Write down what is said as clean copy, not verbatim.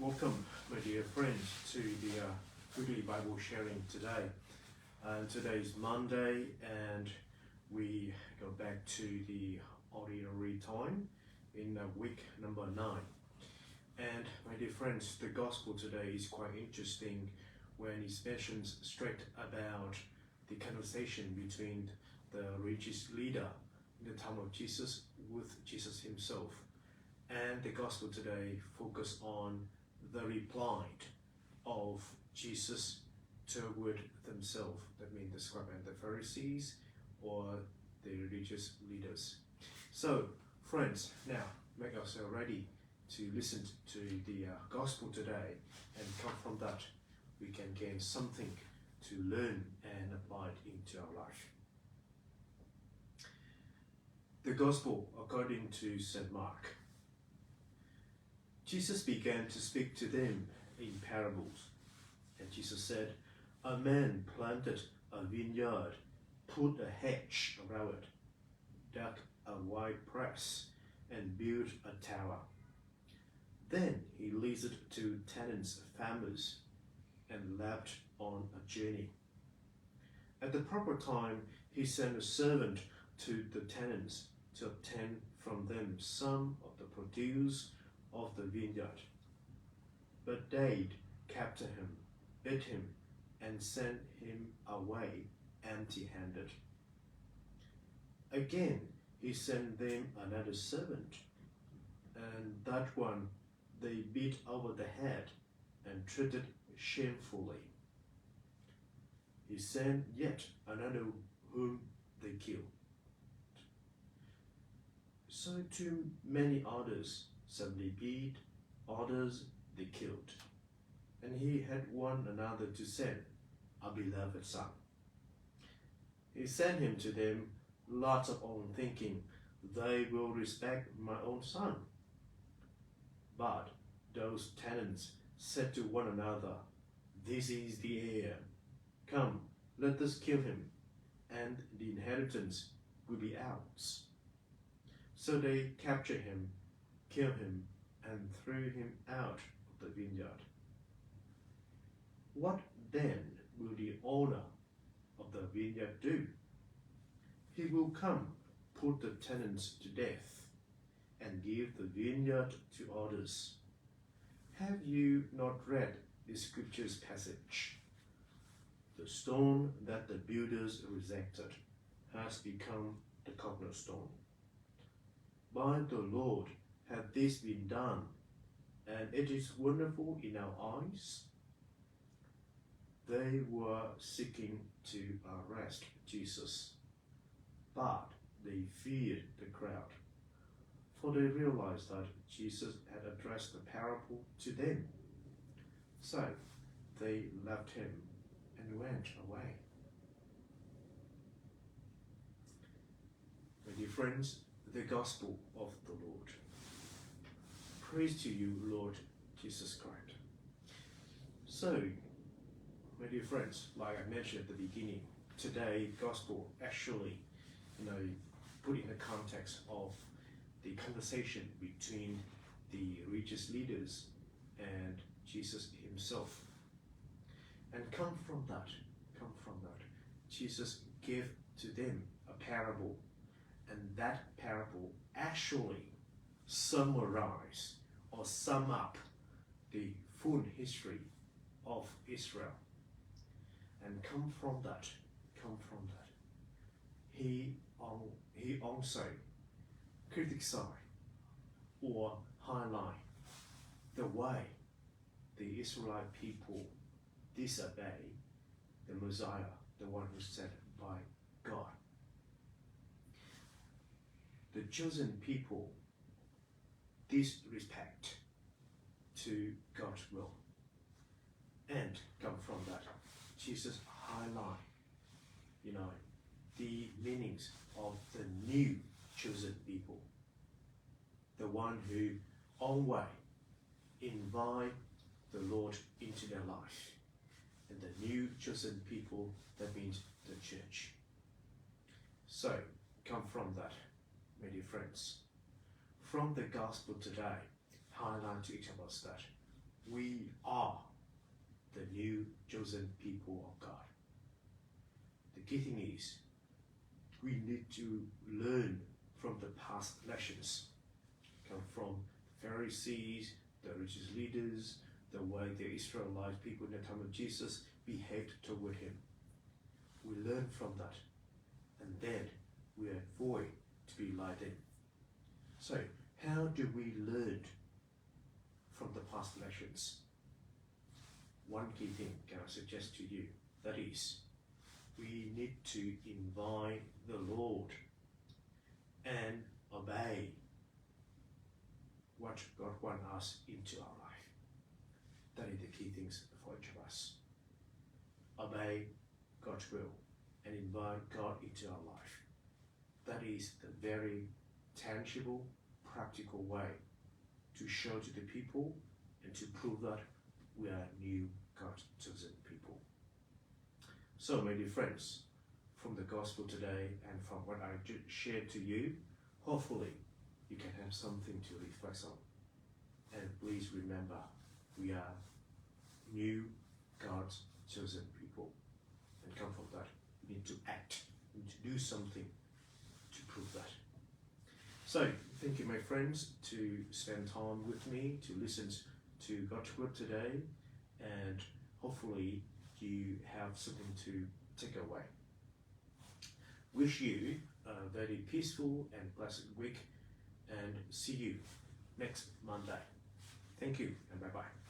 Welcome, my dear friends, to the weekly Bible sharing today. Today is Monday, and we go back to the ordinary time in week number 9. And my dear friends, the gospel today is quite interesting when it mentions straight about the conversation between the religious leader in the time of Jesus with Jesus himself. And the gospel today focus on the reply of Jesus toward themselves, that means the scribes and the Pharisees or the religious leaders. So, friends, now make ourselves ready to listen to the gospel today, and come from that we can gain something to learn and apply it into our life. The gospel according to St. Mark. Jesus began to speak to them in parables. And Jesus said, "A man planted a vineyard, put a hedge around it, dug a wide press, and built a tower. Then he leased it to tenants, farmers, and left on a journey. At the proper time, he sent a servant to the tenants to obtain from them some of the produce of the vineyard. But they captured him, beat him, and sent him away empty-handed. Again, he sent them another servant, and that one they beat over the head and treated shamefully. He sent yet another whom they killed. So to many others, some they beat, others they killed. And he had one another to send, a beloved son. He sent him to them, lots of own thinking, they will respect my own son. But those tenants said to one another, this is the heir. Come, let us kill him, and the inheritance will be ours. So they captured him, killed him, and threw him out of the vineyard. What then will the owner of the vineyard do? He will come, put the tenants to death, and give the vineyard to others. Have you not read the scriptures passage? The stone that the builders rejected has become the cornerstone. By the Lord hath this been done, and it is wonderful in our eyes. They were seeking to arrest Jesus, but they feared the crowd, for they realized that Jesus had addressed the parable to them. So they left him and went away. My dear friends, the gospel of the Lord. Praise to you, Lord Jesus Christ. So, my dear friends, like I mentioned at the beginning, today gospel actually, put in the context of the conversation between the religious leaders and Jesus himself. And come from that, Jesus gave to them a parable, and that parable actually summarize or sum up the full history of Israel. And come from that, he also criticize or highlight the way the Israelite people disobey the Messiah, the one who is sent by God. The chosen people disrespect to God's will. And come from that, Jesus highlight, the meanings of the new chosen people. The one who always invite the Lord into their life. And the new chosen people, that means the church. So, come from that, my dear friends. From the gospel today, highlight to each of us that we are the new chosen people of God. The key thing is we need to learn from the past lessons, come from Pharisees, the religious leaders, the way the Israelite people in the time of Jesus behaved toward him. We learn from that, and then we avoid to be like them. So, how do we learn from the past lessons? One key thing can I suggest to you, that is, we need to invite the Lord and obey what God wants us into our life. That is the key things for each of us. Obey God's will and invite God into our life. That is the very tangible, practical way to show to the people and to prove that we are new God's chosen people. So, my dear friends, from the gospel today and from what I just shared to you, hopefully you can have something to reflect on. And please remember, we are new God's chosen people. And come from that, we need to act, we need to do something to prove that. So, thank you, my friends, to spend time with me, to listen to God's word today, and hopefully you have something to take away. Wish you a very peaceful and blessed week, and see you next Monday. Thank you, and bye-bye.